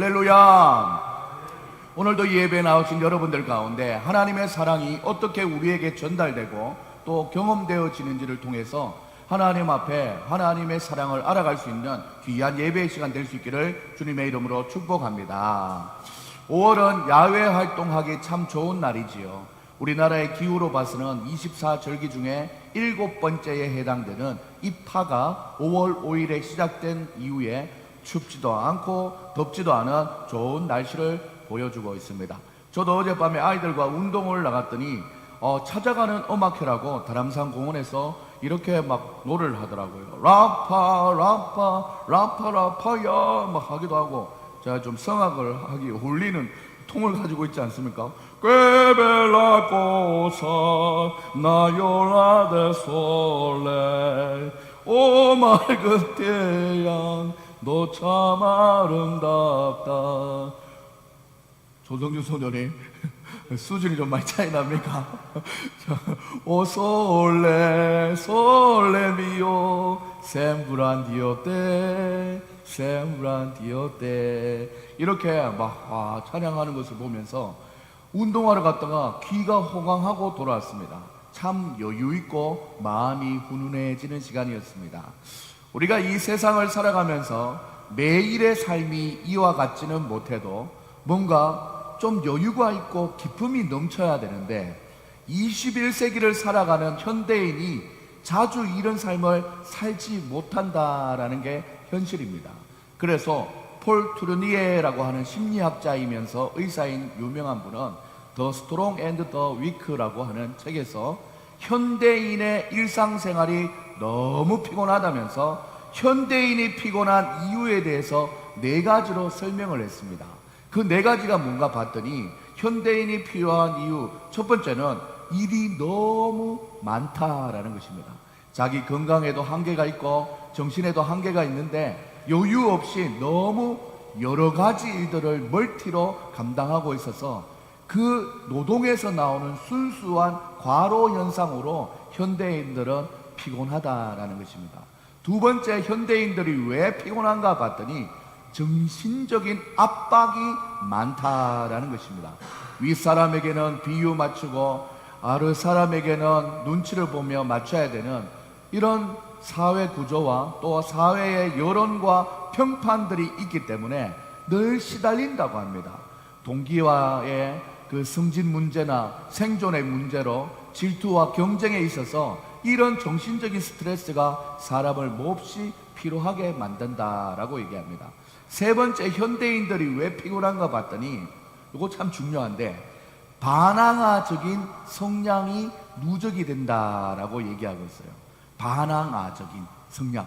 할렐루야. 오늘도 예배에 나오신 여러분들 가운데 하나님의 사랑이 어떻게 우리에게 전달되고 또 경험되어지는지를 통해서 하나님 앞에 하나님의 사랑을 알아갈 수 있는 귀한 예배의 시간 될 수 있기를 주님의 이름으로 축복합니다. 5월은 야외 활동하기 참 좋은 날이지요. 우리나라의 기후로 봐서는 24절기 중에 7번째에 해당되는 입하가 5월 5일에 시작된 이후에 춥지도 않고 덥지도 않은 좋은 날씨를 보여주고 있습니다. 저도 어젯밤에 아이들과 운동을 나갔더니 찾아가는 음악회라고 다람산 공원에서 이렇게 막 노래를 하더라고요. 라파 라파 라파 라파야 막 하기도 하고, 제가 좀 성악을 하기 홀리는 통을 가지고 있지 않습니까? 꾀벨라 꼬사 나요라데 솔레 오 맑은 태양 너 참 아름답다. 조성주 소년이 수준이 좀 많이 차이 납니까? 오 솔레 솔레 미오 셈브란디오떼 셈브란디오떼 이렇게 막 찬양하는 것을 보면서 운동하러 갔다가 귀가 호강하고 돌아왔습니다. 참 여유있고 마음이 훈훈해지는 시간이었습니다. 우리가 이 세상을 살아가면서 매일의 삶이 이와 같지는 못해도 뭔가 좀 여유가 있고 기쁨이 넘쳐야 되는데 21세기를 살아가는 현대인이 자주 이런 삶을 살지 못한다라는 게 현실입니다. 그래서 폴 투르니에라고 하는 심리학자이면서 의사인 유명한 분은 더 스트롱 앤드 더 위크라고 하는 책에서 현대인의 일상생활이 너무 피곤하다면서 현대인이 피곤한 이유에 대해서 4가지로 설명을 했습니다. 그 4가지가 뭔가 봤더니 현대인이 필요한 이유, 첫 번째는 일이 너무 많다라는 것입니다. 자기 건강에도 한계가 있고 정신에도 한계가 있는데 여유 없이 너무 여러 가지 일들을 멀티로 감당하고 있어서 그 노동에서 나오는 순수한 과로 현상으로 현대인들은 피곤하다라는 것입니다. 두 번째, 현대인들이 왜 피곤한가 봤더니 정신적인 압박이 많다라는 것입니다. 윗사람에게는 비유 맞추고 아랫사람에게는 눈치를 보며 맞춰야 되는 이런 사회 구조와 또 사회의 여론과 평판들이 있기 때문에 늘 시달린다고 합니다. 동기와의 그 승진 문제나 생존의 문제로 질투와 경쟁에 있어서 이런 정신적인 스트레스가 사람을 몹시 피로하게 만든다라고 얘기합니다. 세 번째, 현대인들이 왜 피곤한가 봤더니 이거 참 중요한데 반항아적인 성향이 누적이 된다라고 얘기하고 있어요. 반항아적인 성향.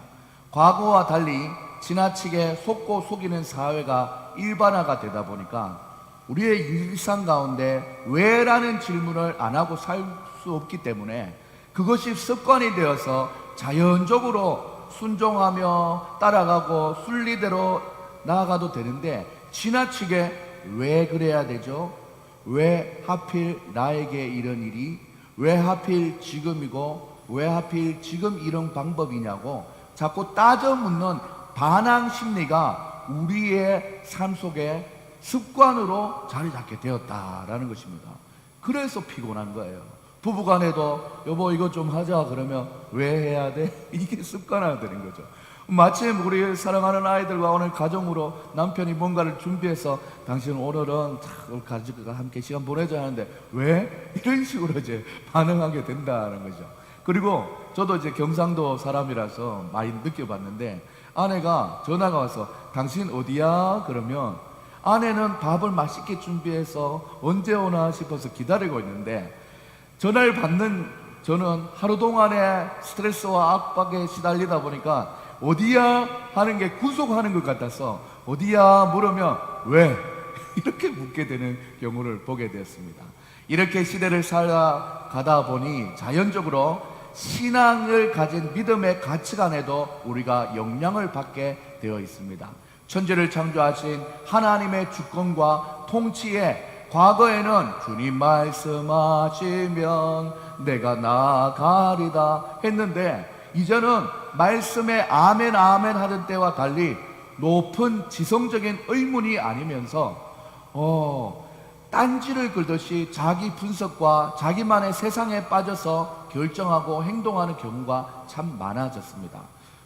과거와 달리 지나치게 속고 속이는 사회가 일반화가 되다 보니까 우리의 일상 가운데 왜라는 질문을 안 하고 살 수 없기 때문에 그것이 습관이 되어서 자연적으로 순종하며 따라가고 순리대로 나아가도 되는데 지나치게 왜 그래야 되죠? 왜 하필 나에게 이런 일이? 왜 하필 지금이고? 왜 하필 지금 이런 방법이냐고 자꾸 따져 묻는 반항 심리가 우리의 삶 속에 습관으로 자리 잡게 되었다라는 것입니다. 그래서 피곤한 거예요. 부부간에도 여보 이거 좀 하자 그러면 왜 해야 돼? 이게 습관화되는 거죠. 마침 우리 사랑하는 아이들과 오늘 가정으로 남편이 뭔가를 준비해서 당신 오늘은 우리 가족과 함께 시간 보내줘야 하는데 왜? 이런 식으로 이제 반응하게 된다는 거죠. 그리고 저도 이제 경상도 사람이라서 많이 느껴봤는데 아내가 전화가 와서 당신 어디야? 그러면 아내는 밥을 맛있게 준비해서 언제 오나 싶어서 기다리고 있는데 전화를 받는 저는 하루 동안의 스트레스와 압박에 시달리다 보니까 어디야? 하는 게 구속하는 것 같아서 어디야? 물으면 왜? 이렇게 묻게 되는 경우를 보게 되었습니다. 이렇게 시대를 살아가다 보니 자연적으로 신앙을 가진 믿음의 가치관에도 우리가 영향을 받게 되어 있습니다. 천지를 창조하신 하나님의 주권과 통치에 과거에는 주님 말씀하시면 내가 나아가리다 했는데 이제는 말씀에 아멘 아멘 하던 때와 달리 높은 지성적인 의문이 아니면서 딴지를 긁듯이 자기 분석과 자기만의 세상에 빠져서 결정하고 행동하는 경우가 참 많아졌습니다.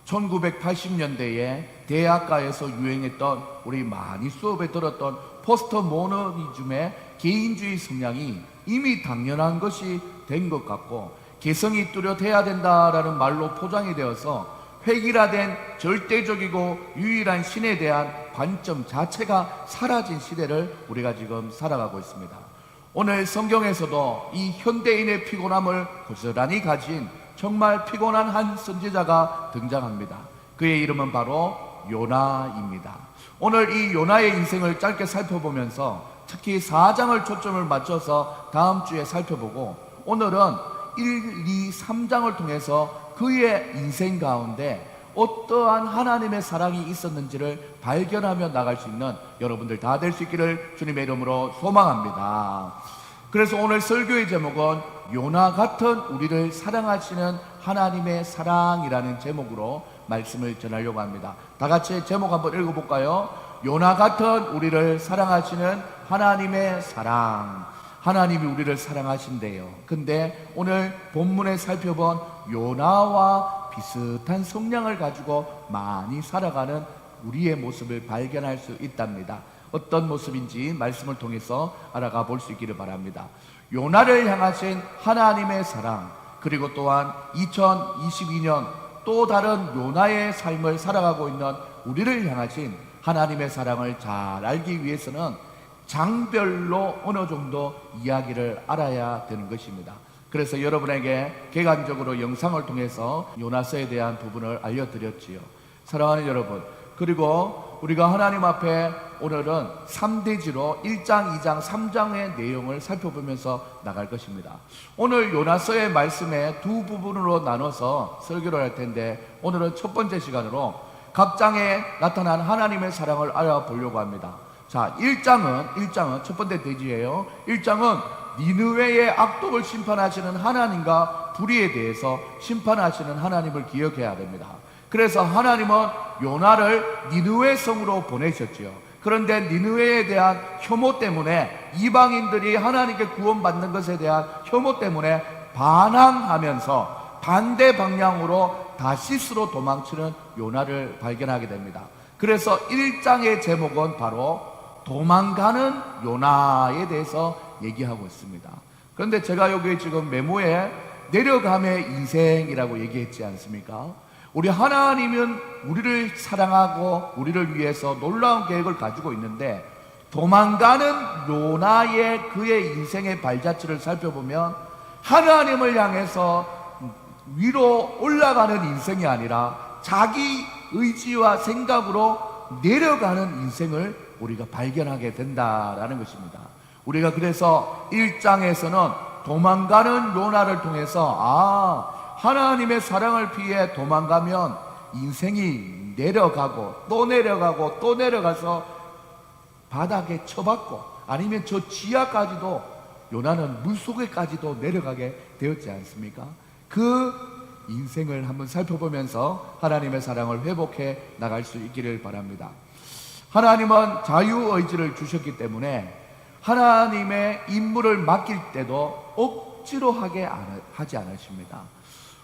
1980년대에 대학가에서 유행했던, 우리 많이 수업에 들었던 포스트 모더니즘의 개인주의 성향이 이미 당연한 것이 된 것 같고, 개성이 뚜렷해야 된다라는 말로 포장이 되어서 획일화된 절대적이고 유일한 신에 대한 관점 자체가 사라진 시대를 우리가 지금 살아가고 있습니다. 오늘 성경에서도 이 현대인의 피곤함을 고스란히 가진 정말 피곤한 한 선지자가 등장합니다. 그의 이름은 바로 요나입니다. 오늘 이 요나의 인생을 짧게 살펴보면서 특히 4장을 초점을 맞춰서 다음 주에 살펴보고, 오늘은 1, 2, 3장을 통해서 그의 인생 가운데 어떠한 하나님의 사랑이 있었는지를 발견하며 나갈 수 있는 여러분들 다 될 수 있기를 주님의 이름으로 소망합니다. 그래서 오늘 설교의 제목은 요나 같은 우리를 사랑하시는 하나님의 사랑이라는 제목으로 말씀을 전하려고 합니다. 다 같이 제목 한번 읽어볼까요? 요나 같은 우리를 사랑하시는 하나님의 사랑. 하나님이 우리를 사랑하신대요. 근데 오늘 본문에 살펴본 요나와 비슷한 성향을 가지고 많이 살아가는 우리의 모습을 발견할 수 있답니다. 어떤 모습인지 말씀을 통해서 알아가 볼 수 있기를 바랍니다. 요나를 향하신 하나님의 사랑, 그리고 또한 2022년 또 다른 요나의 삶을 살아가고 있는 우리를 향하신 하나님의 사랑을 잘 알기 위해서는 장별로 어느 정도 이야기를 알아야 되는 것입니다. 그래서 여러분에게 객관적으로 영상을 통해서 요나서에 대한 부분을 알려드렸지요. 사랑하는 여러분, 그리고 우리가 하나님 앞에 오늘은 3대지로 1장, 2장, 3장의 내용을 살펴보면서 나갈 것입니다. 오늘 요나서의 말씀에 두 부분으로 나눠서 설교를 할 텐데, 오늘은 첫 번째 시간으로 각 장에 나타난 하나님의 사랑을 알아보려고 합니다. 자, 1장은 첫 번째 대지예요. 1장은 니느웨의 악독을 심판하시는 하나님과 불의에 대해서 심판하시는 하나님을 기억해야 됩니다. 그래서 하나님은 요나를 니느웨 성으로 보내셨지요. 그런데 니느웨에 대한 혐오 때문에, 이방인들이 하나님께 구원받는 것에 대한 혐오 때문에 반항하면서 반대 방향으로 다시스로 도망치는 요나를 발견하게 됩니다. 그래서 1장의 제목은 바로 도망가는 요나에 대해서 얘기하고 있습니다. 그런데 제가 여기 지금 메모에 내려감의 인생이라고 얘기했지 않습니까? 우리 하나님은 우리를 사랑하고 우리를 위해서 놀라운 계획을 가지고 있는데, 도망가는 요나의 그의 인생의 발자취를 살펴보면 하나님을 향해서 위로 올라가는 인생이 아니라 자기 의지와 생각으로 내려가는 인생을 우리가 발견하게 된다라는 것입니다. 우리가 그래서 1장에서는 도망가는 요나를 통해서 하나님의 사랑을 피해 도망가면 인생이 내려가고 또 내려가고 또 내려가서 바닥에 처박고, 아니면 저 지하까지도, 요나는 물속에까지도 내려가게 되었지 않습니까? 그 인생을 한번 살펴보면서 하나님의 사랑을 회복해 나갈 수 있기를 바랍니다. 하나님은 자유의지를 주셨기 때문에 하나님의 임무를 맡길 때도 억지로 하지 않으십니다.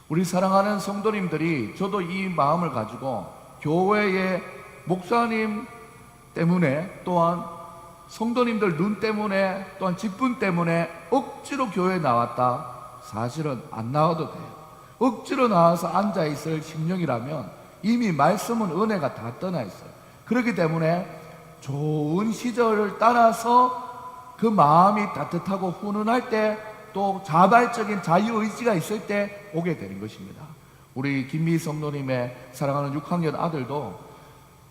우리 사랑하는 성도님들이, 저도 이 마음을 가지고 교회의 목사님 때문에, 또한 성도님들 눈 때문에, 또한 직분 때문에 억지로 교회에 나왔다, 사실은 안 나와도 돼요. 억지로 나와서 앉아있을 심령이라면 이미 말씀은 은혜가 다 떠나 있어요. 그렇기 때문에 좋은 시절을 따라서 그 마음이 따뜻하고 훈훈할 때, 또 자발적인 자유의지가 있을 때 오게 되는 것입니다. 우리 김미 성도님의 사랑하는 6학년 아들도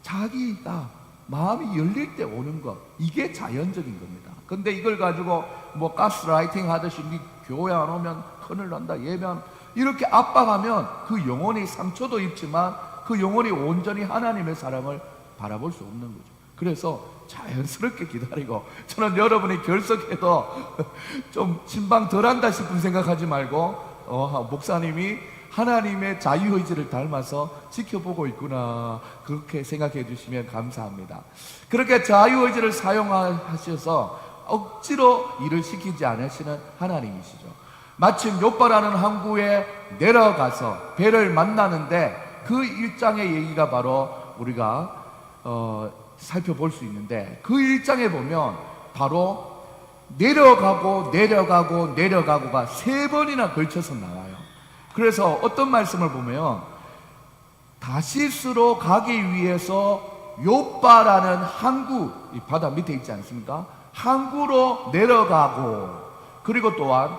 자기가 마음이 열릴 때 오는 것, 이게 자연적인 겁니다. 근데 이걸 가지고 뭐 가스라이팅 하듯이 교회 안 오면 큰일 난다, 예배하면, 이렇게 압박하면 그 영혼이 상처도 입지만 그 영혼이 온전히 하나님의 사랑을 바라볼 수 없는 거죠. 그래서 자연스럽게 기다리고, 저는 여러분이 결석해도 좀 신방 덜한다 싶은 생각하지 말고, 목사님이 하나님의 자유의지를 닮아서 지켜보고 있구나, 그렇게 생각해 주시면 감사합니다. 그렇게 자유의지를 사용하셔서 억지로 일을 시키지 않으시는 하나님이시죠. 마침 욥바라는 항구에 내려가서 배를 만나는데 그 일장의 얘기가 바로 우리가 살펴볼 수 있는데, 그 일장에 보면 바로 내려가고가 3번이나 걸쳐서 나와요. 그래서 어떤 말씀을 보면 다시스로 가기 위해서 욥바라는 항구, 이 바다 밑에 있지 않습니까? 항구로 내려가고, 그리고 또한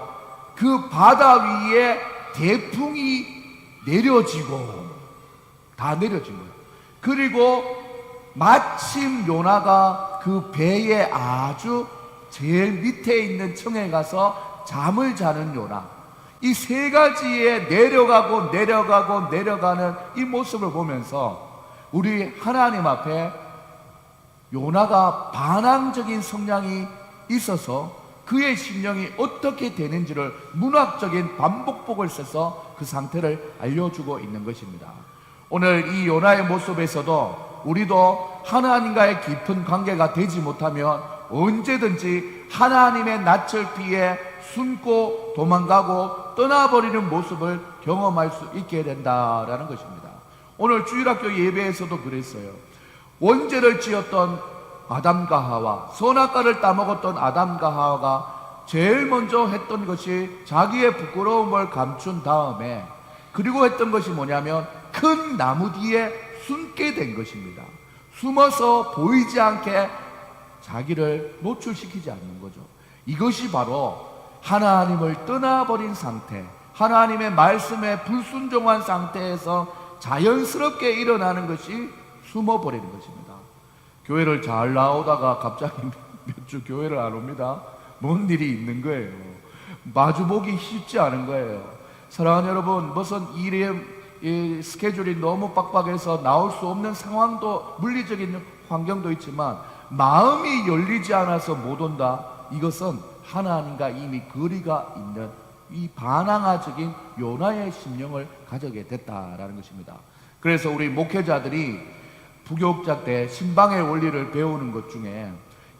그 바다 위에 대풍이 내려지고, 다 내려진 거예요. 그리고 마침 요나가 그 배의 아주 제일 밑에 있는 층에 가서 잠을 자는 요나, 이 3가지의 내려가는 이 모습을 보면서 우리 하나님 앞에 요나가 반항적인 성향이 있어서 그의 심령이 어떻게 되는지를 문학적인 반복복을 써서 그 상태를 알려주고 있는 것입니다. 오늘 이 요나의 모습에서도 우리도 하나님과의 깊은 관계가 되지 못하면 언제든지 하나님의 낯을 피해 숨고 도망가고 떠나버리는 모습을 경험할 수 있게 된다라는 것입니다. 오늘 주일학교 예배에서도 그랬어요. 원죄를 지었던 아담과 하와, 선악과를 따먹었던 아담과 하와가 제일 먼저 했던 것이 자기의 부끄러움을 감춘 다음에, 그리고 했던 것이 뭐냐면 큰 나무 뒤에 숨게 된 것입니다. 숨어서 보이지 않게 자기를 노출시키지 않는 거죠. 이것이 바로 하나님을 떠나버린 상태, 하나님의 말씀에 불순종한 상태에서 자연스럽게 일어나는 것이 숨어버리는 것입니다. 교회를 잘 나오다가 갑자기 몇 주 교회를 안 옵니다. 뭔 일이 있는 거예요. 마주보기 쉽지 않은 거예요. 사랑하는 여러분, 무슨 일의 스케줄이 너무 빡빡해서 나올 수 없는 상황도, 물리적인 환경도 있지만 마음이 열리지 않아서 못 온다, 이것은 하나님과 이미 거리가 있는 이 반항아적인 요나의 심령을 가지게 됐다라는 것입니다. 그래서 우리 목회자들이 부교육자 때 신방의 원리를 배우는 것 중에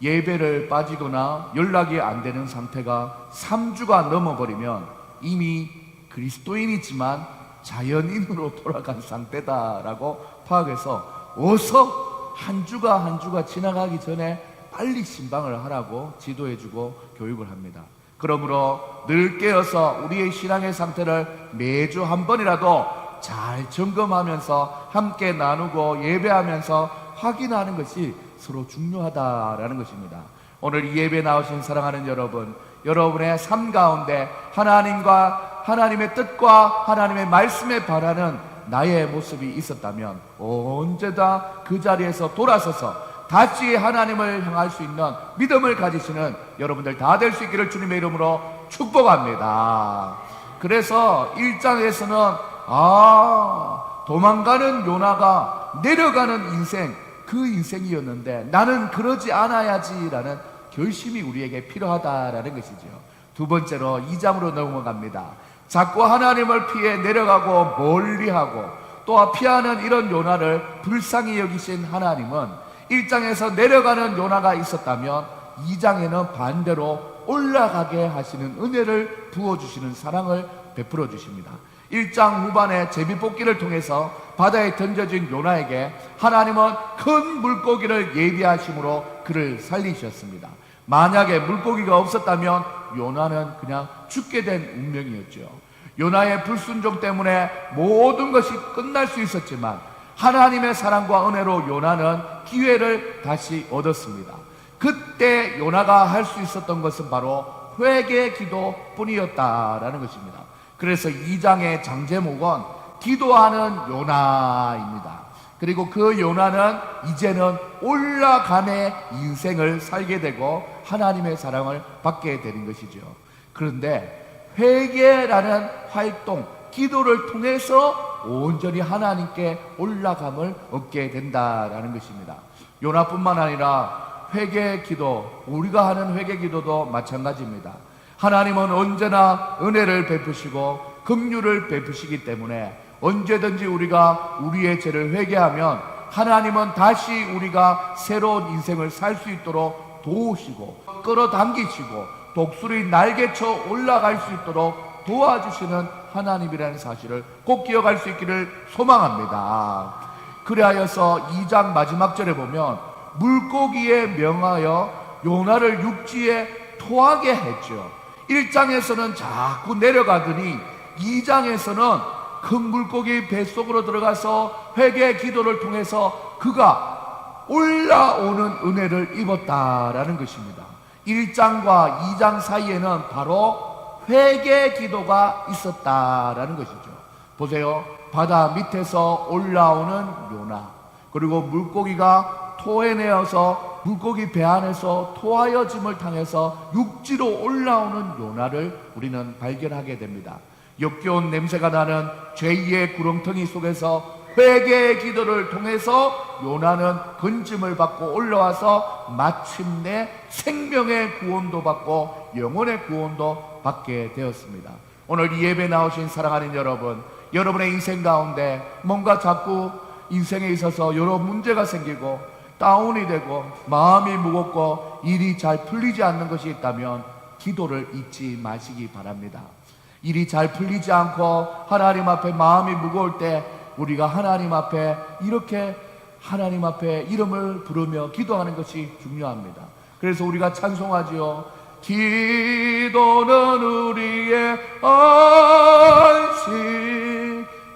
예배를 빠지거나 연락이 안 되는 상태가 3주가 넘어버리면 이미 그리스도인이지만 자연인으로 돌아간 상태다라고 파악해서 어서 한 주가 지나가기 전에 빨리 신방을 하라고 지도해주고 교육을 합니다. 그러므로 늘 깨어서 우리의 신앙의 상태를 매주 한 번이라도 잘 점검하면서 함께 나누고 예배하면서 확인하는 것이 서로 중요하다라는 것입니다. 오늘 이 예배 나오신 사랑하는 여러분, 여러분의 삶 가운데 하나님과 하나님의 뜻과 하나님의 말씀에 바라는 나의 모습이 있었다면 언제나 그 자리에서 돌아서서 다시 하나님을 향할 수 있는 믿음을 가지시는 여러분들 다 될 수 있기를 주님의 이름으로 축복합니다. 그래서 1장에서는 도망가는 요나가 내려가는 인생, 그 인생이었는데 나는 그러지 않아야지라는 결심이 우리에게 필요하다라는 것이죠. 두 번째로 2장으로 넘어갑니다. 자꾸 하나님을 피해 내려가고 멀리하고 또 피하는 이런 요나를 불쌍히 여기신 하나님은 1장에서 내려가는 요나가 있었다면 2장에는 반대로 올라가게 하시는 은혜를 부어주시는 사랑을 베풀어 주십니다. 1장 후반에 제비뽑기를 통해서 바다에 던져진 요나에게 하나님은 큰 물고기를 예비하심으로 그를 살리셨습니다. 만약에 물고기가 없었다면 요나는 그냥 죽게 된 운명이었죠. 요나의 불순종 때문에 모든 것이 끝날 수 있었지만 하나님의 사랑과 은혜로 요나는 기회를 다시 얻었습니다. 그때 요나가 할 수 있었던 것은 바로 회개 기도뿐이었다라는 것입니다. 그래서 2장의 장제목은 기도하는 요나입니다. 그리고 그 요나는 이제는 올라감의 인생을 살게 되고 하나님의 사랑을 받게 되는 것이죠. 그런데 회개라는 활동, 기도를 통해서 온전히 하나님께 올라감을 얻게 된다라는 것입니다. 요나뿐만 아니라 회개 기도, 우리가 하는 회개 기도도 마찬가지입니다. 하나님은 언제나 은혜를 베푸시고 긍휼을 베푸시기 때문에 언제든지 우리가 우리의 죄를 회개하면 하나님은 다시 우리가 새로운 인생을 살 수 있도록 도우시고 끌어당기시고 독수리 날개쳐 올라갈 수 있도록 도와주시는 하나님이라는 사실을 꼭 기억할 수 있기를 소망합니다. 그리하여서 2장 마지막 절에 보면 물고기에 명하여 요나를 육지에 토하게 했죠. 1장에서는 자꾸 내려가더니 2장에서는 큰 물고기 뱃속으로 들어가서 회개 기도를 통해서 그가 올라오는 은혜를 입었다라는 것입니다. 1장과 2장 사이에는 바로 회개 기도가 있었다라는 것이죠. 보세요. 바다 밑에서 올라오는 요나, 그리고 물고기가 토해내어서 물고기 배 안에서 토하여짐을 당해서 육지로 올라오는 요나를 우리는 발견하게 됩니다. 역겨운 냄새가 나는 죄의 구렁텅이 속에서 회개의 기도를 통해서 요나는 건짐을 받고 올라와서 마침내 생명의 구원도 받고 영혼의 구원도 받게 되었습니다. 오늘 이 예배 나오신 사랑하는 여러분, 여러분의 인생 가운데 뭔가 자꾸 인생에 있어서 여러 문제가 생기고 다운이 되고 마음이 무겁고 일이 잘 풀리지 않는 것이 있다면 기도를 잊지 마시기 바랍니다. 일이 잘 풀리지 않고 하나님 앞에 마음이 무거울 때 우리가 하나님 앞에 이렇게 하나님 앞에 이름을 부르며 기도하는 것이 중요합니다. 그래서 우리가 찬송하지요. 기도는 우리의 안식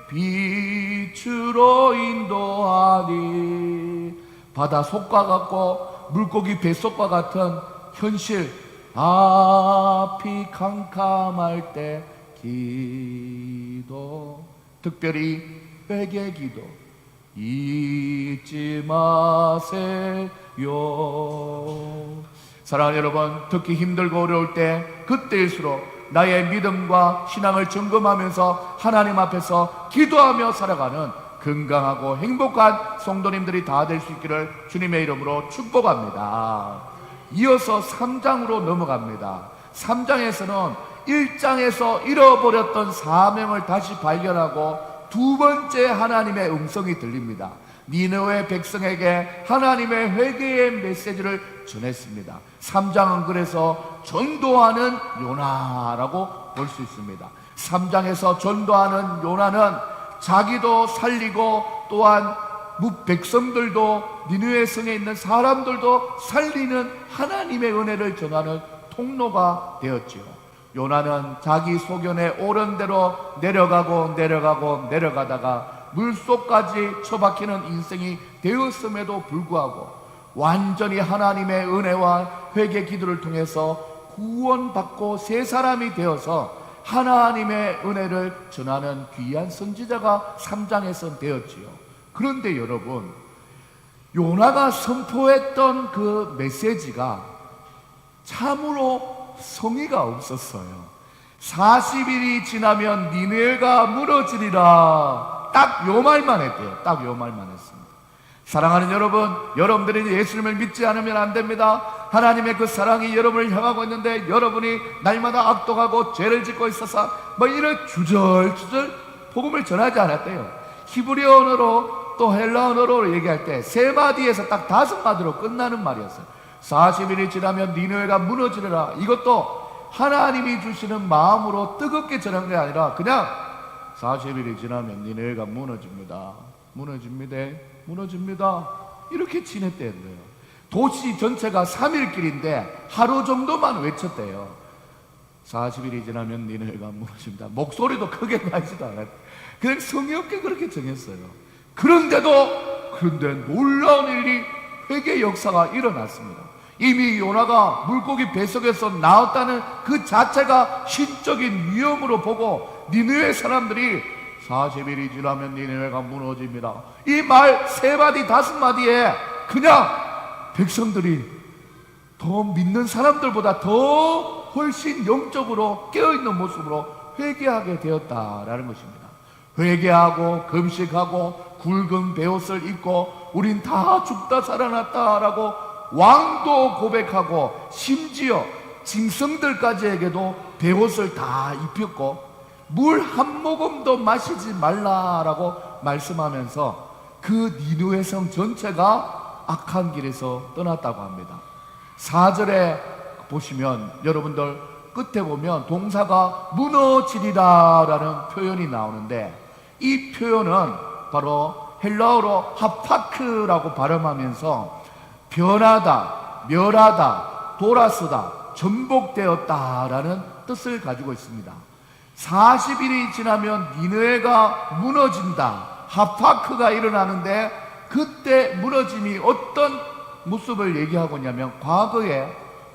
빛으로 인도하니. 바다 속과 같고 물고기 뱃속과 같은 현실, 앞이 캄캄할 때 기도, 특별히 회개 기도 잊지 마세요. 사랑하는 여러분, 특히 힘들고 어려울 때 그때일수록 나의 믿음과 신앙을 점검하면서 하나님 앞에서 기도하며 살아가는 건강하고 행복한 성도님들이 다 될 수 있기를 주님의 이름으로 축복합니다. 이어서 3장으로 넘어갑니다. 3장에서는 1장에서 잃어버렸던 사명을 다시 발견하고 두 번째 하나님의 음성이 들립니다. 니느웨 백성에게 하나님의 회개의 메시지를 전했습니다. 3장은 그래서 전도하는 요나라고 볼 수 있습니다. 3장에서 전도하는 요나는 자기도 살리고 또한 백성들도 니느웨 성에 있는 사람들도 살리는 하나님의 은혜를 전하는 통로가 되었지요. 요나는 자기 소견에 옳은 대로 내려가다가 물속까지 처박히는 인생이 되었음에도 불구하고 완전히 하나님의 은혜와 회개 기도를 통해서 구원받고 새 사람이 되어서 하나님의 은혜를 전하는 귀한 선지자가 3장에서 되었지요. 그런데 여러분, 요나가 선포했던 그 메시지가 참으로 성의가 없었어요. 40일이 지나면 니느웨가 무너지리라. 딱 요 말만 했대요. 딱 요 말만 했습니다. 사랑하는 여러분, 여러분들이 예수님을 믿지 않으면 안 됩니다. 하나님의 그 사랑이 여러분을 향하고 있는데 여러분이 날마다 악독하고 죄를 짓고 있어서 이런 주절주절 복음을 전하지 않았대요. 히브리어 언어로 또 헬라 언어로 얘기할 때 3마디에서 딱 5마디로 끝나는 말이었어요. 40일이 지나면 니느웨가 무너지리라. 이것도 하나님이 주시는 마음으로 뜨겁게 전한 게 아니라 그냥 40일이 지나면 니느웨가 무너집니다. 이렇게 지냈대요. 도시 전체가 3일길인데 하루 정도만 외쳤대요. 40일이 지나면 니느웨가 무너집니다. 목소리도 크게 나지도 않았대요. 그냥 성의 없게 그렇게 정했어요. 그런데 놀라운 일이 회개 역사가 일어났습니다. 이미 요나가 물고기 뱃속에서 나왔다는 그 자체가 신적인 위험으로 보고 니느웨 사람들이 40일이 지나면 니느웨가 무너집니다. 이 말 3마디 5마디에 그냥 백성들이 더 믿는 사람들보다 더 훨씬 영적으로 깨어있는 모습으로 회개하게 되었다라는 것입니다. 회개하고 금식하고 굵은 베옷을 입고 우린 다 죽다 살아났다라고 왕도 고백하고 심지어 짐승들까지에게도 베옷을 다 입혔고 물 한 모금도 마시지 말라라고 말씀하면서 그 니누의 성 전체가 악한 길에서 떠났다고 합니다. 4절에 보시면 여러분들 끝에 보면 동사가 무너지리라 라는 표현이 나오는데, 이 표현은 바로 헬라어로 하파크라고 발음하면서 변하다, 멸하다, 돌아서다, 전복되었다 라는 뜻을 가지고 있습니다. 40일이 지나면 니느웨가 무너진다, 하파크가 일어나는데, 그때 무너짐이 어떤 모습을 얘기하고 있냐면, 과거에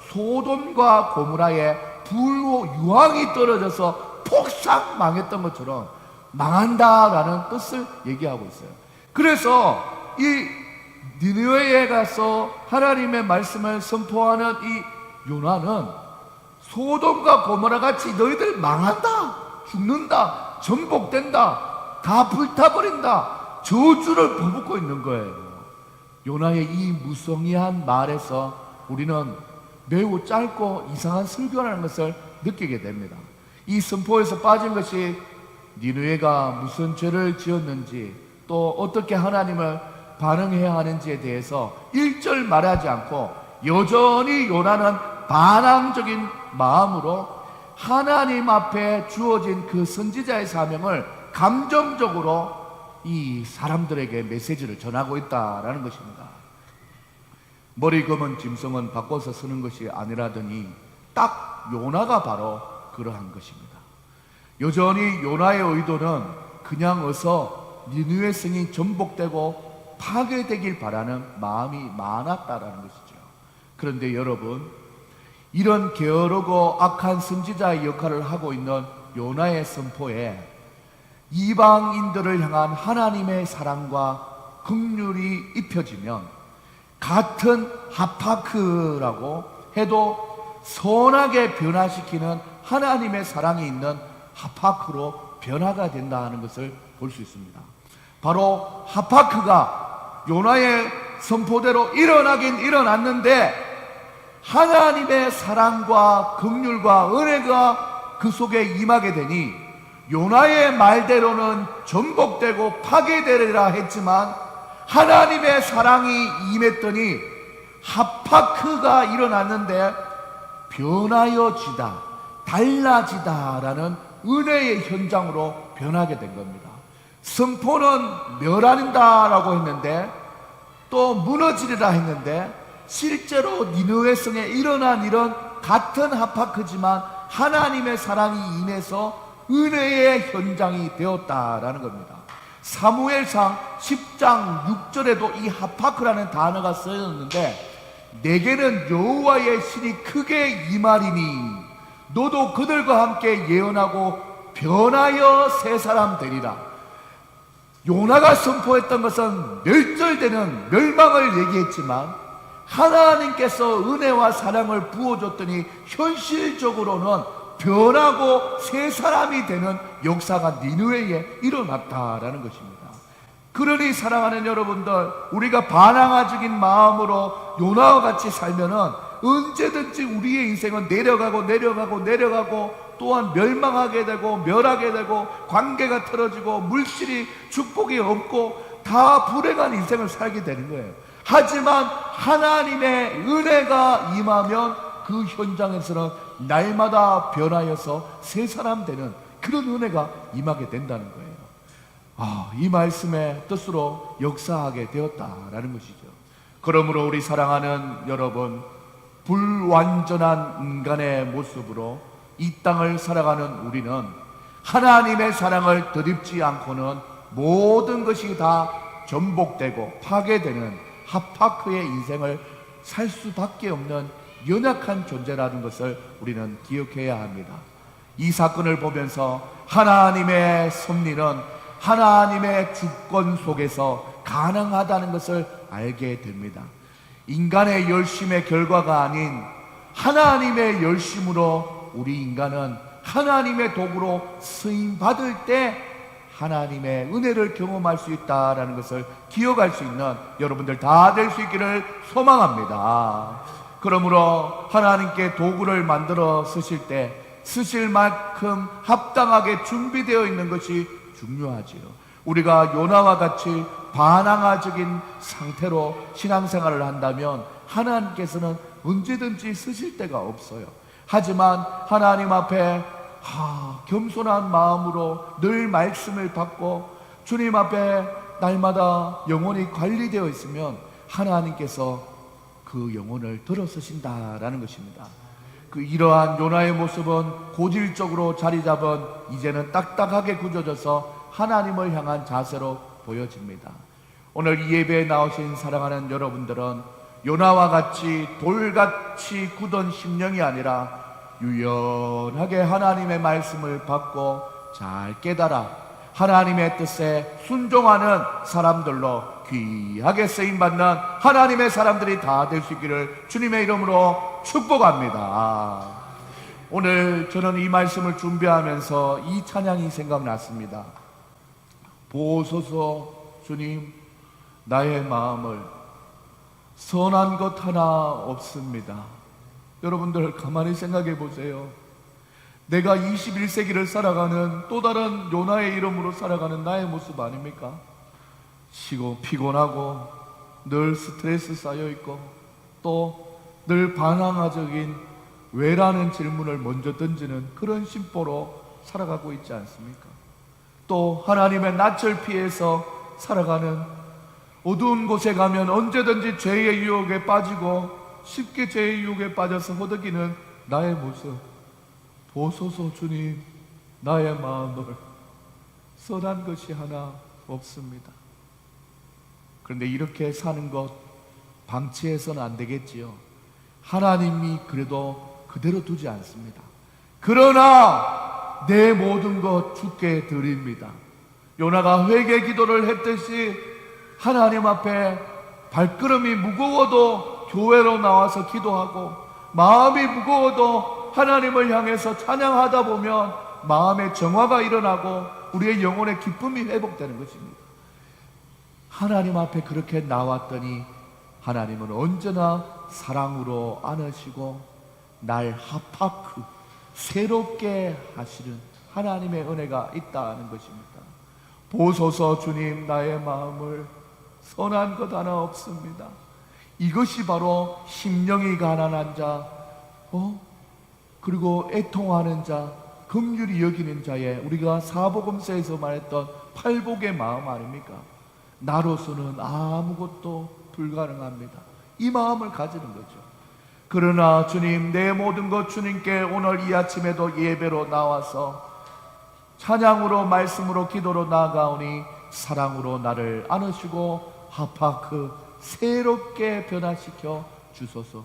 소돔과 고모라에 불로 유황이 떨어져서 폭삭 망했던 것처럼 망한다라는 뜻을 얘기하고 있어요. 그래서 이 니느웨에 가서 하나님의 말씀을 선포하는 이 요나는 소돔과 고모라 같이 너희들 망한다, 죽는다, 전복된다, 다 불타버린다, 저주를 퍼붓고 있는 거예요. 요나의 이 무성의한 말에서 우리는 매우 짧고 이상한 설교라는 것을 느끼게 됩니다. 이 선포에서 빠진 것이 니느웨가 무슨 죄를 지었는지, 또 어떻게 하나님을 반응해야 하는지에 대해서 1절 말하지 않고 여전히 요나는 반항적인 마음으로 하나님 앞에 주어진 그 선지자의 사명을 감정적으로 이 사람들에게 메시지를 전하고 있다라는 것입니다. 머리 검은 짐승은 바꿔서 쓰는 것이 아니라더니 딱 요나가 바로 그러한 것입니다. 여전히 요나의 의도는 그냥 어서 니느웨 성이 전복되고 파괴되길 바라는 마음이 많았다라는 것이죠. 그런데 여러분, 이런 게으르고 악한 선지자의 역할을 하고 있는 요나의 선포에 이방인들을 향한 하나님의 사랑과 긍휼이 입혀지면, 같은 하파크라고 해도 선하게 변화시키는 하나님의 사랑이 있는 하파크로 변화가 된다는 것을 볼 수 있습니다. 바로 하파크가 요나의 선포대로 일어나긴 일어났는데, 하나님의 사랑과 긍휼과 은혜가 그 속에 임하게 되니 요나의 말대로는 전복되고 파괴되리라 했지만, 하나님의 사랑이 임했더니 하파크가 일어났는데 변하여지다, 달라지다라는 은혜의 현장으로 변하게 된 겁니다. 선포는 멸한다라고 했는데, 또 무너지리라 했는데, 실제로 니느웨 성에 일어난 일은 같은 하파크지만 하나님의 사랑이 임해서 은혜의 현장이 되었다라는 겁니다. 사무엘상 10장 6절에도 이 하파크라는 단어가 쓰였는데, 내게는 여호와의 신이 크게 임하리니 너도 그들과 함께 예언하고 변하여 새 사람 되리라. 요나가 선포했던 것은 멸절되는 멸망을 얘기했지만, 하나님께서 은혜와 사랑을 부어줬더니 현실적으로는 변하고 새 사람이 되는 역사가 니느웨에 일어났다라는 것입니다. 그러니 사랑하는 여러분들, 우리가 반항아적인 마음으로 요나와 같이 살면은 언제든지 우리의 인생은 내려가고 또한 멸망하게 되고 멸하게 되고 관계가 틀어지고 물질이 축복이 없고 다 불행한 인생을 살게 되는 거예요. 하지만 하나님의 은혜가 임하면 그 현장에서는 날마다 변하여서 새 사람 되는 그런 은혜가 임하게 된다는 거예요. 이 말씀의 뜻으로 역사하게 되었다라는 것이죠. 그러므로 우리 사랑하는 여러분, 불완전한 인간의 모습으로 이 땅을 살아가는 우리는 하나님의 사랑을 덧입지 않고는 모든 것이 다 전복되고 파괴되는 하파크의 인생을 살 수밖에 없는 연약한 존재라는 것을 우리는 기억해야 합니다. 이 사건을 보면서 하나님의 섭리는 하나님의 주권 속에서 가능하다는 것을 알게 됩니다. 인간의 열심의 결과가 아닌 하나님의 열심으로 우리 인간은 하나님의 도구로 쓰임받을 때 하나님의 은혜를 경험할 수 있다는 것을 기억할 수 있는 여러분들 다 될 수 있기를 소망합니다. 그러므로 하나님께 도구를 만들어 쓰실 때 쓰실 만큼 합당하게 준비되어 있는 것이 중요하지요. 우리가 요나와 같이 반항아적인 상태로 신앙생활을 한다면 하나님께서는 언제든지 쓰실 데가 없어요. 하지만 하나님 앞에 겸손한 마음으로 늘 말씀을 받고 주님 앞에 날마다 영혼이 관리되어 있으면 하나님께서 그 영혼을 들어 쓰신다라는 것입니다. 이러한 요나의 모습은 고질적으로 자리 잡은 이제는 딱딱하게 굳어져서 하나님을 향한 자세로 보여집니다. 오늘 이 예배에 나오신 사랑하는 여러분들은 요나와 같이 돌같이 굳은 심령이 아니라 유연하게 하나님의 말씀을 받고 잘 깨달아 하나님의 뜻에 순종하는 사람들로 귀하게 쓰임받는 하나님의 사람들이 다 될 수 있기를 주님의 이름으로 축복합니다. 오늘 저는 이 말씀을 준비하면서 이 찬양이 생각났습니다. 보소서 주님, 나의 마음을 선한 것 하나 없습니다. 여러분들 가만히 생각해 보세요. 내가 21세기를 살아가는 또 다른 요나의 이름으로 살아가는 나의 모습 아닙니까? 피곤하고 늘 스트레스 쌓여있고 또 늘 반항아적인 왜라는 질문을 먼저 던지는 그런 심보로 살아가고 있지 않습니까? 또 하나님의 낯을 피해서 살아가는, 어두운 곳에 가면 언제든지 죄의 유혹에 빠지고 쉽게 죄의 유혹에 빠져서 허덕이는 나의 모습. 보소서 주님, 나의 마음을 선한 것이 하나 없습니다. 그런데 이렇게 사는 것 방치해서는 안 되겠지요. 하나님이 그래도 그대로 두지 않습니다. 그러나 내 모든 것 주께 드립니다. 요나가 회개 기도를 했듯이 하나님 앞에 발걸음이 무거워도 교회로 나와서 기도하고 마음이 무거워도 하나님을 향해서 찬양하다 보면 마음의 정화가 일어나고 우리의 영혼의 기쁨이 회복되는 것입니다. 하나님 앞에 그렇게 나왔더니 하나님은 언제나 사랑으로 안으시고 날 하파크 새롭게 하시는 하나님의 은혜가 있다는 것입니다. 보소서 주님, 나의 마음을 선한 것 하나 없습니다. 이것이 바로 심령이 가난한 자, 그리고 애통하는 자, 긍휼히 여기는 자의, 우리가 사복음서에서 말했던 팔복의 마음 아닙니까? 나로서는 아무것도 불가능합니다. 이 마음을 가지는 거죠. 그러나 주님, 내 모든 것 주님께 오늘 이 아침에도 예배로 나와서 찬양으로, 말씀으로, 기도로 나아가오니 사랑으로 나를 안으시고 하파크 새롭게 변화시켜 주소서.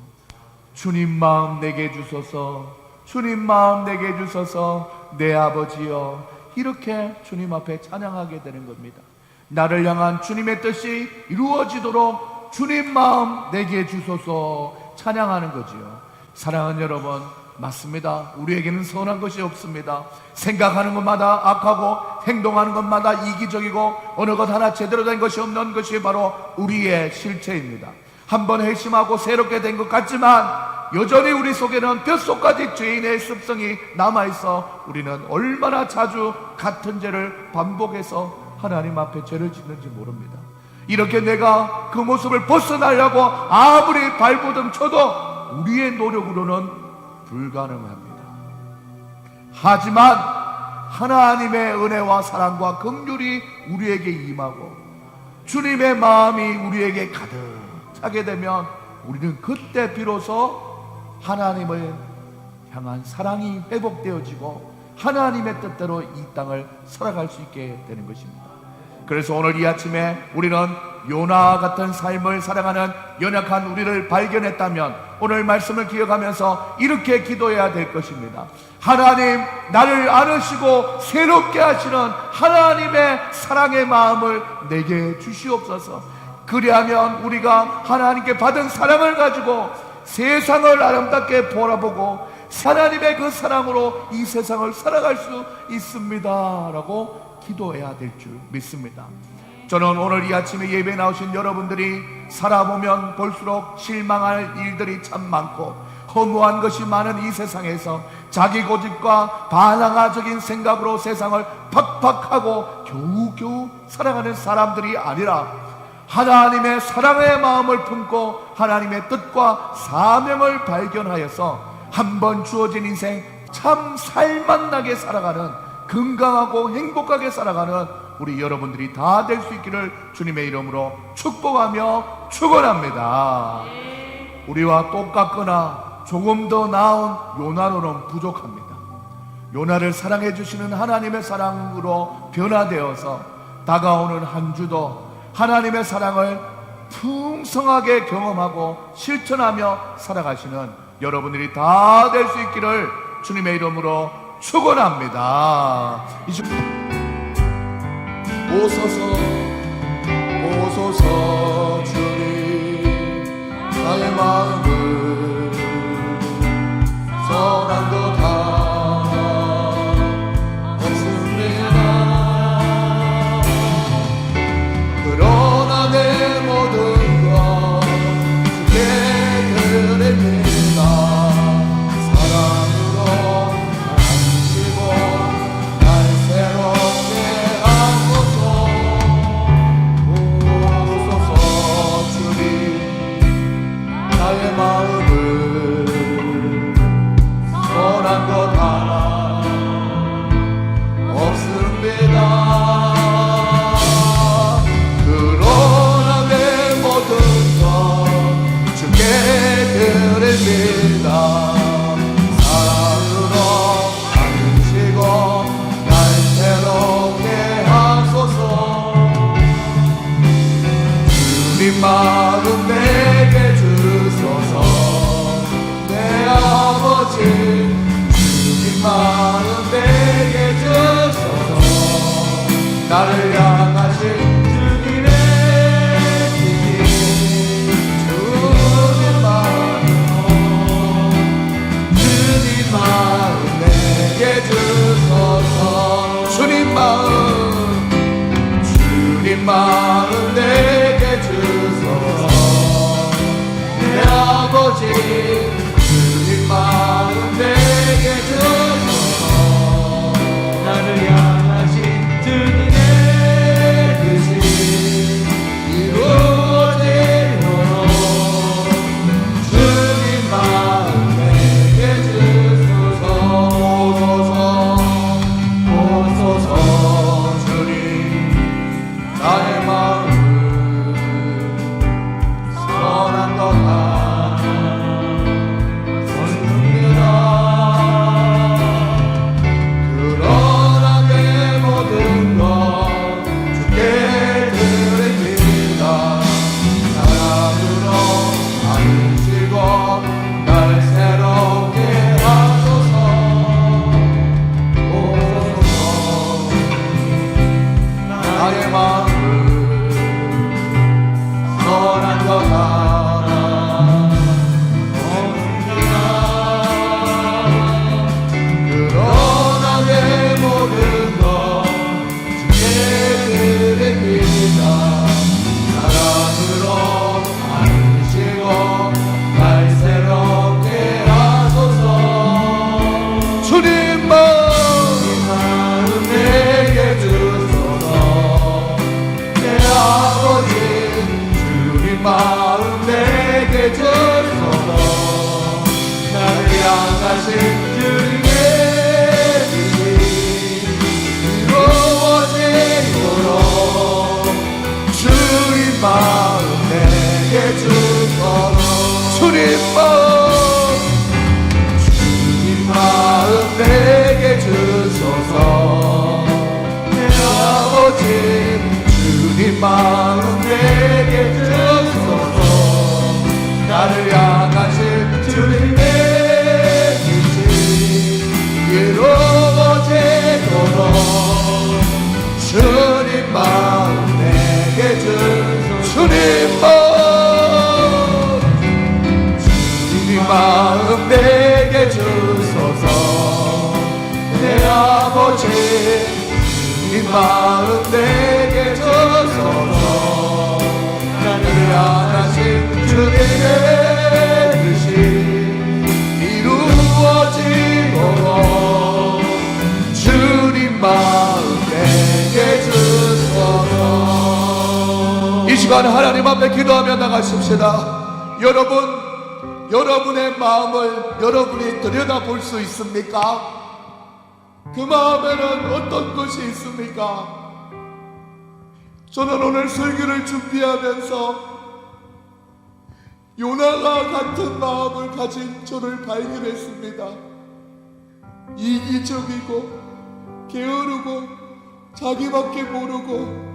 주님 마음 내게 주소서. 주님 마음 내게 주소서. 내 아버지여, 이렇게 주님 앞에 찬양하게 되는 겁니다. 나를 향한 주님의 뜻이 이루어지도록 주님 마음 내게 주소서 찬양하는 거지요. 사랑하는 여러분, 맞습니다. 우리에게는 선한 것이 없습니다. 생각하는 것마다 악하고 행동하는 것마다 이기적이고 어느 것 하나 제대로 된 것이 없는 것이 바로 우리의 실체입니다. 한번 회심하고 새롭게 된 것 같지만 여전히 우리 속에는 뼛속까지 죄인의 습성이 남아있어 우리는 얼마나 자주 같은 죄를 반복해서 하나님 앞에 죄를 짓는지 모릅니다. 이렇게 내가 그 모습을 벗어나려고 아무리 발버둥 쳐도 우리의 노력으로는 불가능합니다. 하지만 하나님의 은혜와 사랑과 긍휼이 우리에게 임하고 주님의 마음이 우리에게 가득 차게 되면 우리는 그때 비로소 하나님을 향한 사랑이 회복되어지고 하나님의 뜻대로 이 땅을 살아갈 수 있게 되는 것입니다. 그래서 오늘 이 아침에 우리는 요나 같은 삶을 살아가는 연약한 우리를 발견했다면 오늘 말씀을 기억하면서 이렇게 기도해야 될 것입니다. 하나님, 나를 안으시고 새롭게 하시는 하나님의 사랑의 마음을 내게 주시옵소서. 그리하면 우리가 하나님께 받은 사랑을 가지고 세상을 아름답게 바라보고 하나님의 그 사랑으로 이 세상을 살아갈 수 있습니다 라고 기도해야 될 줄 믿습니다. 저는 오늘 이 아침에 예배에 나오신 여러분들이 살아보면 볼수록 실망할 일들이 참 많고 허무한 것이 많은 이 세상에서 자기 고집과 반항아적인 생각으로 세상을 팍팍하고 겨우겨우 살아가는 사람들이 아니라 하나님의 사랑의 마음을 품고 하나님의 뜻과 사명을 발견하여서 한 번 주어진 인생 참 살맛나게 살아가는, 건강하고 행복하게 살아가는 우리 여러분들이 다 될 수 있기를 주님의 이름으로 축복하며 축원합니다. 우리와 똑같거나 조금 더 나은 요나로는 부족합니다. 요나를 사랑해 주시는 하나님의 사랑으로 변화되어서 다가오는 한 주도 하나님의 사랑을 풍성하게 경험하고 실천하며 살아가시는 여러분들이 다 될 수 있기를 주님의 이름으로 축원합니다. 오소서 오소서 주님, 나의 마음을 선한 것 하나 없습니다. 그러나 내 모든 것 주께 드립니다. 사랑으로 안시고 날 새롭게 하소서. 오소서 주님, 나의 마음을 선한 것 하나 없습니다. 그러나 내 모든 것 주께 드립니다. 사랑으로 안으시고 날 새롭게 하소서. 주님 마음 내게 주소서. 내 아버지 주님 마음 내게 주소서. 나를 향하신 주님의 뜻이 주님 마음으로 주님 마음 내게 주소서. 주님 마음 내게 주소서. 내 아버지 주님 마음 내게 주소서. 나를 향하신 주님의 뜻이 이루어지도록 주님 마음 내게 주소서. 오소서 주님, 나의 마음을 선한 것 하나 없습니다. 그러나 내 모든 것 주께 드립니다. 사랑으로 안으시고 날 새롭게 하소서. 오소서 나의 마음을 선한 것 하나 없습니다. 그러나 내 모든 것 주께 드립니다. 사랑으로 안으시고 날 새롭게 하소서. 주님 마음 내게 주소서. 내 아버지 주님 마음 내게 주소서. 나를 향하신 주님의 뜻이 이루어지도록 주님 마음 내게 주소서. 주님 마음 내게 주소서. 내 아버지 주님 마음 내게 주소서. 나를 향하신 주님의 뜻이 이루어지도록 주님 마음 내게 주소서. 주님 마음 내게 주소서. 내 아버지 주님 마음 내게 주소서. 나를 향하신 주님의 뜻이 시간 하나님 앞에 기도하며 나가십시다. 여러분의 마음을 여러분이 들여다볼 수 있습니까? 그 마음에는 어떤 것이 있습니까? 저는 오늘 설교를 준비하면서 요나가 같은 마음을 가진 저를 발견했습니다. 이기적이고 게으르고 자기밖에 모르고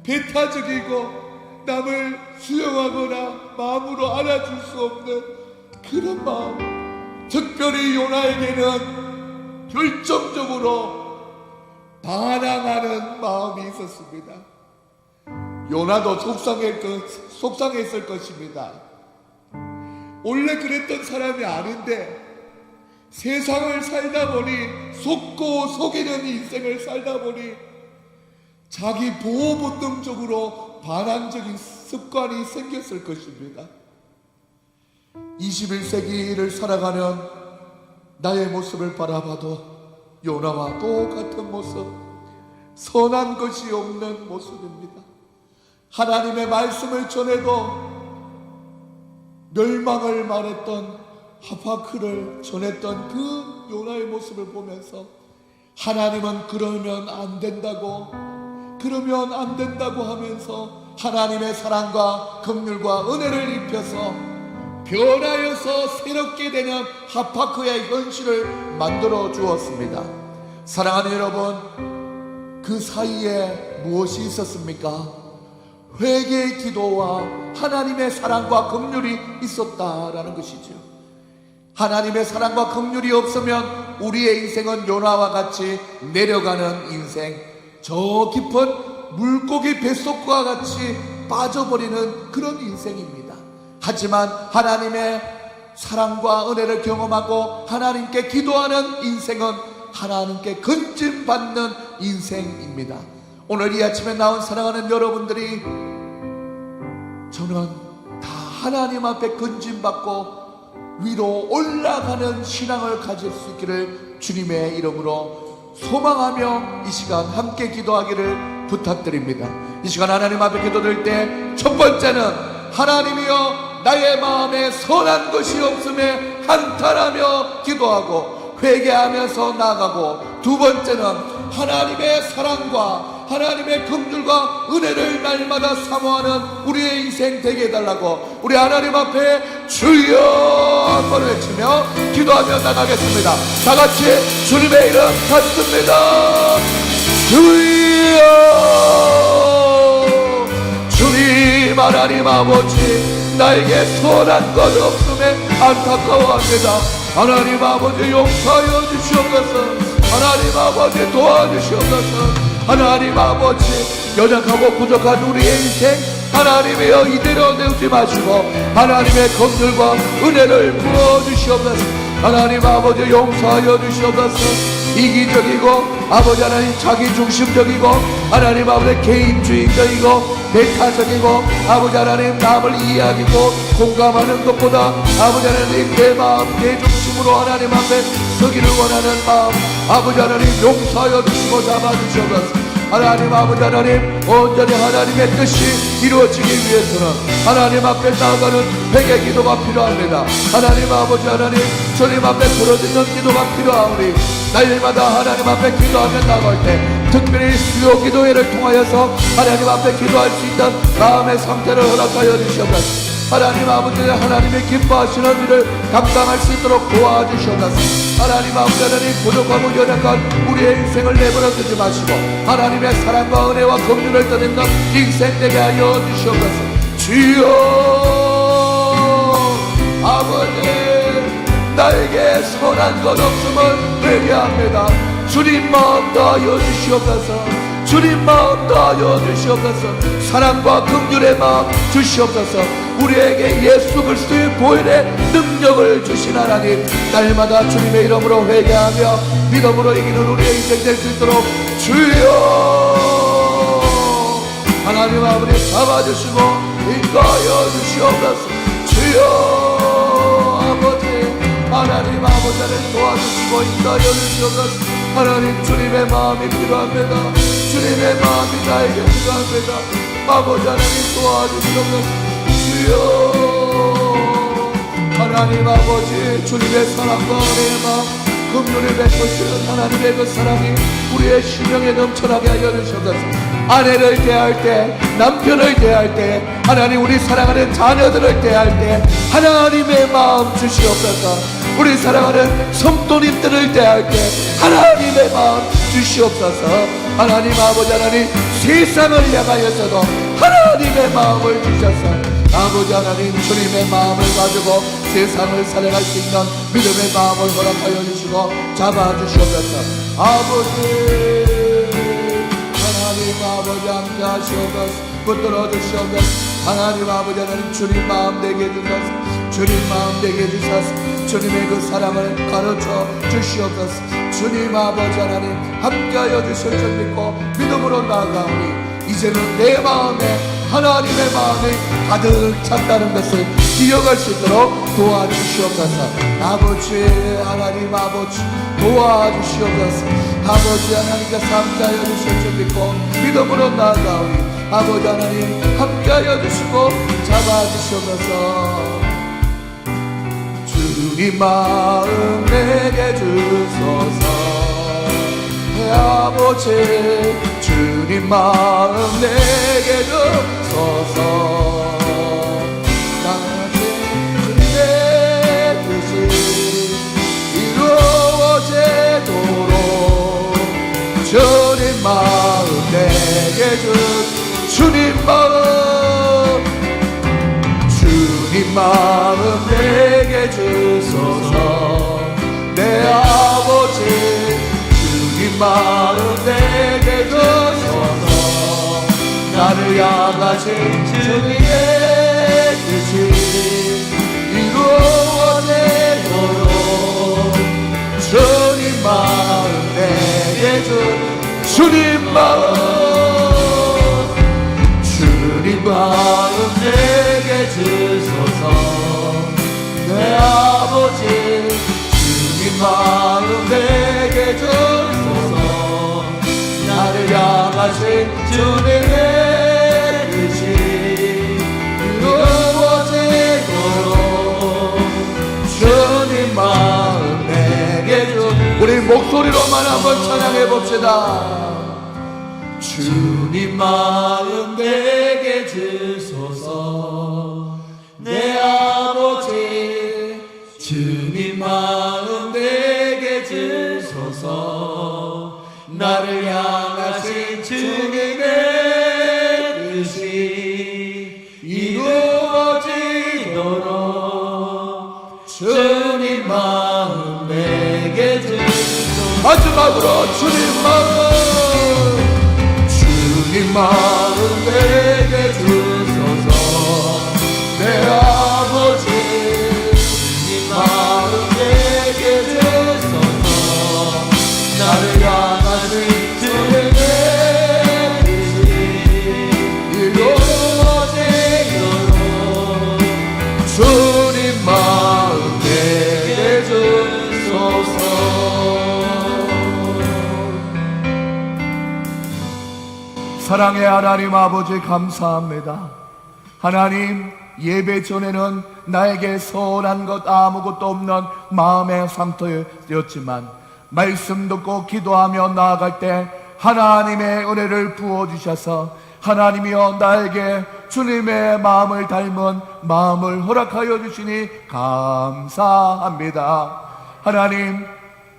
배타적이고 남을 수용하거나 마음으로 알아줄 수 없는 그런 마음, 특별히 요나에게는 결정적으로 반항하는 마음이 있었습니다. 요나도 속상했을 것입니다. 원래 그랬던 사람이 아닌데 세상을 살다 보니, 속고 속이는 인생을 살다 보니 자기 보호 본능적으로 반항적인 습관이 생겼을 것입니다. 21세기를 살아가는 나의 모습을 바라봐도 요나와 똑같은 모습, 선한 것이 없는 모습입니다. 하나님의 말씀을 전해도 멸망을 말했던 하박국을 전했던 그 요나의 모습을 보면서 하나님은 그러면 안 된다고 하면서 하나님의 사랑과 긍휼과 은혜를 입혀서 변하여서 새롭게 되는 하박국의 현실을 만들어 주었습니다. 사랑하는 여러분, 그 사이에 무엇이 있었습니까? 회개의 기도와 하나님의 사랑과 긍휼이 있었다라는 것이죠. 하나님의 사랑과 긍휼이 없으면 우리의 인생은 요나와 같이 내려가는 인생, 저 깊은 물고기 뱃속과 같이 빠져버리는 그런 인생입니다. 하지만 하나님의 사랑과 은혜를 경험하고 하나님께 기도하는 인생은 하나님께 건진받는 인생입니다. 오늘 이 아침에 나온 사랑하는 여러분들이, 저는 다 하나님 앞에 건진받고 위로 올라가는 신앙을 가질 수 있기를 주님의 이름으로 소망하며 이 시간 함께 기도하기를 부탁드립니다. 이 시간 하나님 앞에 기도드릴 때 첫 번째는, 하나님이여 나의 마음에 선한 것이 없음에 한탄하며 기도하고 회개하면서 나아가고, 두 번째는 하나님의 사랑과 하나님의 긍휼과 은혜를 날마다 사모하는 우리의 인생 되게 해달라고 우리 하나님 앞에 주여 한번 외치며 기도하며 나가겠습니다. 다같이 주님의 이름 찾습니다. 주여, 주님 하나님 아버지, 나에게 선한 것 없음에 안타까워합니다. 하나님 아버지 용서하여 주시옵소서. 하나님 아버지 도와주시옵소서. 하나님 아버지, 연약하고 부족한 우리의 인생 하나님이여 이대로 내우지 마시고 하나님의 긍휼과 은혜를 부어주시옵소서. 하나님 아버지 용서하여 주시옵소서. 이기적이고 아버지 하나님 자기중심적이고 하나님 아버지 개인주의적이고 배타적이고 아버지 하나님 남을 이해하고 공감하는 것보다 아버지 하나님 내 마음 내 중심으로 하나님 앞에 서기를 원하는 마음 아버지 하나님 용서하여 주시고 잡아주시옵소서. 하나님 아버지 하나님 온전히 하나님의 뜻이 이루어지기 위해서는 하나님 앞에 나아가는 회개 기도가 필요합니다. 하나님 아버지 하나님 주님 앞에 부르짖는 기도가 필요하오니 날마다 하나님 앞에 기도하며 나갈 때 특별히 수요 기도회를 통하여서 하나님 앞에 기도할 수 있는 마음의 상태를 허락하여 주시옵소서. 하나님 아버지 하나님의 기뻐하시는 일을 감당할 수 있도록 도와주시옵소서. 하나님 아버지 하나님 부족하고 연약한 우리의 인생을 내버려 두지 마시고 하나님의 사랑과 은혜와 긍휼을 떠내는 인생 되게 하여 주시옵소서. 주여 아버지 나에게 선한 것 없음을 회개합니다. 주님 마음 다하여 주시옵소서. 주님 마음 다하여 주시옵소서. 사랑과 긍휼의 마음 주시옵소서. 우리에게 예수 그리스도의 보혈의 능력을 주신 하나님 날마다 주님의 이름으로 회개하며 믿음으로 이기는 우리의 인생 될 수 있도록 주여 하나님 아버지 잡아주시고 인도하여 주시옵소서. 주여 아버지 하나님 아버지를 도와주시고 인도하여 주시옵소서. 하나님 주님의 마음이 필요합니다. 주님의 마음이 나에게 필요합니다. 아버지 하나님 도와주시옵소서. 주여 하나님 아버지, 주님의 사랑과 은혜의 마음 긍휼을 베푸시는 하나님의 그 사랑이 우리의 심령에 넘쳐나게 하여 주시옵소서. 아내를 대할 때, 남편을 대할 때, 하나님 우리 사랑하는 자녀들을 대할 때 하나님의 마음 주시옵소서. 우리 사랑하는 성도님들을 대할 때 하나님의 마음 주시옵소서. 하나님 아버지 하나님, 세상을 향하여서도 하나님의 마음을 주셔서 아버지 하나님, 주님의 마음을 가지고 세상을 살아갈 수 있는 믿음의 마음을 허락하여 주시고 잡아주시옵소서. 아버지 하나님 아버지 함께 하시옵소서. 붙들어 주시옵소서. 하나님 아버지 하나님, 주님 마음 되게 해주소서. 주님 마음 되게 해주소서. 주님의 그 사랑을 가르쳐 주시옵소서. 주님 아버지 하나님 함께하여 주실 줄 믿고 믿음으로 나아가오니 이제는 내 마음에 하나님의 마음이 가득 찼다는 것을 기억할 수 있도록 도와주시옵소서. 아버지 하나님 아버지 도와주시옵소서. 아버지 하나님께서 함께하여 주실 줄 믿고 믿음으로 나아가오니 아버지 하나님 함께하여 주시고 잡아주시옵소서. 주님 마음 내게 주소서. 아버지 주님 마음 내게 주소서. 나는 주님의 뜻이 이루어지도록 주님 마음 내게 주님 마음, 주님 마음 내게 주소서. 내 아버지 주님 마음 내게 주소서. 나를 향하신 주님의 뜻이 이루어지도록 주님 마음 내게 주님 마음, 주님 마음 내게 주소서. 내 아버지 주님 마음 내게 주소서. 나를 향하신 주님의 뜻이 이루어지도록 주님 마음 내게 주소서. 우리 목소리로만 한번 찬양해 봅시다. 주님 마음 내게 주소서. 내 아버지 주님 마음 내게 주소서. 나를 향하신 주님의 뜻이 이루어지도록 주님 마음 내게 주소서. 마지막으로 주님 마음 내게 주소서. 내 아버지 주님 마음 내게 주소서. 나를 향하신 주님의 뜻이 이루어지도록 주님 마음 내게 주소서. 사랑의 하나님 아버지 감사합니다. 하나님, 예배 전에는 나에게 서운한 것 아무것도 없는 마음의 상태였지만 말씀 듣고 기도하며 나아갈 때 하나님의 은혜를 부어주셔서 하나님이여 나에게 주님의 마음을 닮은 마음을 허락하여 주시니 감사합니다. 하나님,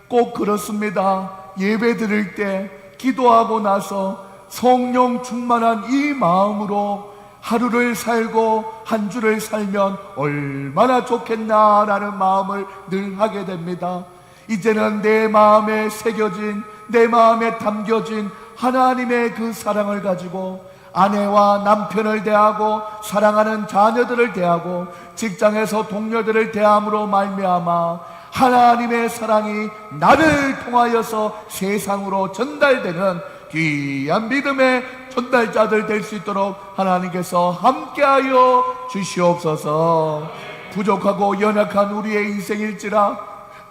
꼭 그렇습니다. 예배 드릴 때 기도하고 나서 성령 충만한 이 마음으로 하루를 살고 한 주를 살면 얼마나 좋겠나라는 마음을 늘 하게 됩니다. 이제는 내 마음에 새겨진, 내 마음에 담겨진 하나님의 그 사랑을 가지고 아내와 남편을 대하고 사랑하는 자녀들을 대하고 직장에서 동료들을 대함으로 말미암아 하나님의 사랑이 나를 통하여서 세상으로 전달되는 귀한 믿음의 전달자들 될 수 있도록 하나님께서 함께하여 주시옵소서. 부족하고 연약한 우리의 인생일지라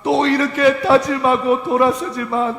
또 이렇게 다짐하고 돌아서지만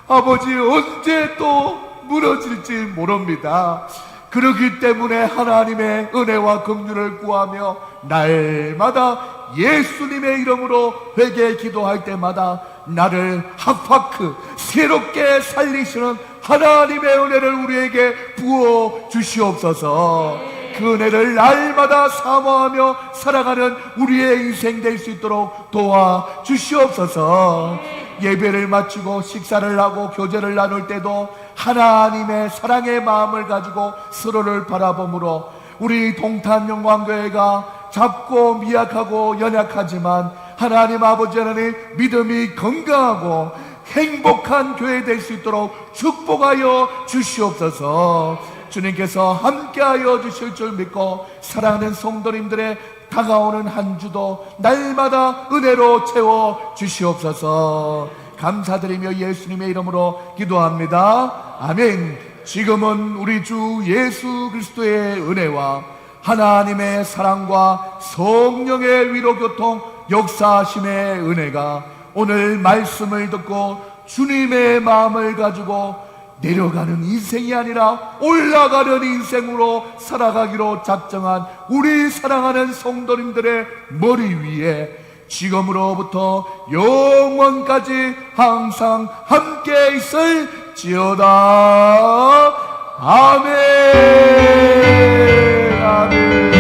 아버지 언제 또 무너질지 모릅니다. 그렇기 때문에 하나님의 은혜와 긍휼을 구하며 날마다 예수님의 이름으로 회개 기도할 때마다 나를 하파크 새롭게 살리시는 하나님의 은혜를 우리에게 부어 주시옵소서. 그 은혜를 날마다 사모하며 살아가는 우리의 인생 될 수 있도록 도와 주시옵소서. 예배를 마치고 식사를 하고 교제를 나눌 때도 하나님의 사랑의 마음을 가지고 서로를 바라보므로 우리 동탄영광교회가 작고 미약하고 연약하지만 하나님 아버지 하나님 믿음이 건강하고 행복한 교회 될 수 있도록 축복하여 주시옵소서. 주님께서 함께하여 주실 줄 믿고 사랑하는 성도님들의 다가오는 한 주도 날마다 은혜로 채워 주시옵소서. 감사드리며 예수님의 이름으로 기도합니다. 아멘. 지금은 우리 주 예수 그리스도의 은혜와 하나님의 사랑과 성령의 위로교통 역사하심의 은혜가 오늘 말씀을 듣고 주님의 마음을 가지고 내려가는 인생이 아니라 올라가는 인생으로 살아가기로 작정한 우리 사랑하는 성도님들의 머리 위에 지금으로부터 영원까지 항상 함께 있을지어다. 아멘. 아멘.